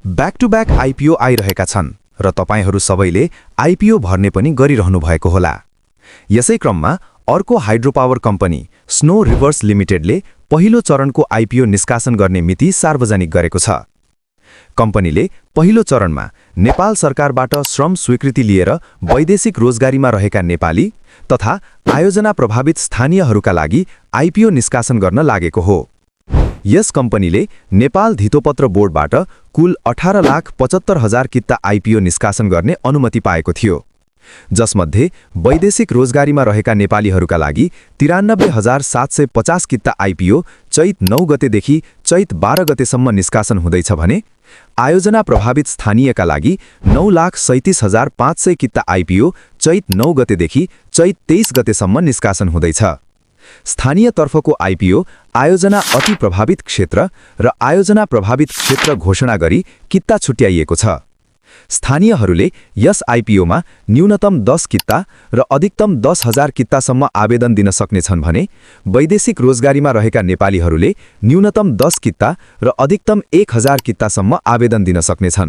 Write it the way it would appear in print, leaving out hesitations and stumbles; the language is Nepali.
ब्याक टु ब्याक आइपिओ आइरहेका छन् र तपाईहरू सबैले आइपिओ भर्ने पनि गरिरहनु भएको होला। यसै क्रममा अर्को हाइड्रोपावर कम्पनी स्नो रिभर्स लिमिटेडले पहिलो चरणको आइपिओ निष्कासन गर्ने मिति सार्वजनिक गरेको छ। कम्पनीले पहिलो चरणमा नेपाल सरकारबाट श्रम स्वीकृति लिएर वैदेशिक रोजगारीमा रहेका नेपाली तथा आयोजना प्रभावित स्थानीयहरूका लागि आइपिओ निष्कासन गर्न लागेको हो। यस कम्पनीले नेपाल धितोपत्र बोर्डबाट कुल 18,75,000 किता आइपिओ निष्कासन गर्ने अनुमति पाएको थियो, जसमध्ये वैदेशिक रोजगारीमा रहेका नेपालीहरूका लागि 93,750 किता आइपिओ चैत 9 गतेदेखि चैत 12 गतेसम्म निष्कासन हुँदैछ भने आयोजना प्रभावित स्थानीयका लागि 9,37,500 किता आइपिओ चैत 9 गतेदेखि चैत 23 गतेसम्म निष्कासन हुँदैछ। स्थानीयतर्फको आइपिओ आयोजना अति प्रभावित क्षेत्र र आयोजना प्रभावित क्षेत्र घोषणा गरी किता छुट्याइएको छ। स्थानीयहरूले यस आइपिओमा न्यूनतम 10 किता र अधिकतम 10,000 कितासम्म आवेदन दिन सक्नेछन् भने वैदेशिक रोजगारीमा रहेका नेपालीहरूले न्यूनतम 10 किता र अधिकतम 1,000 कितासम्म आवेदन दिन सक्नेछन्।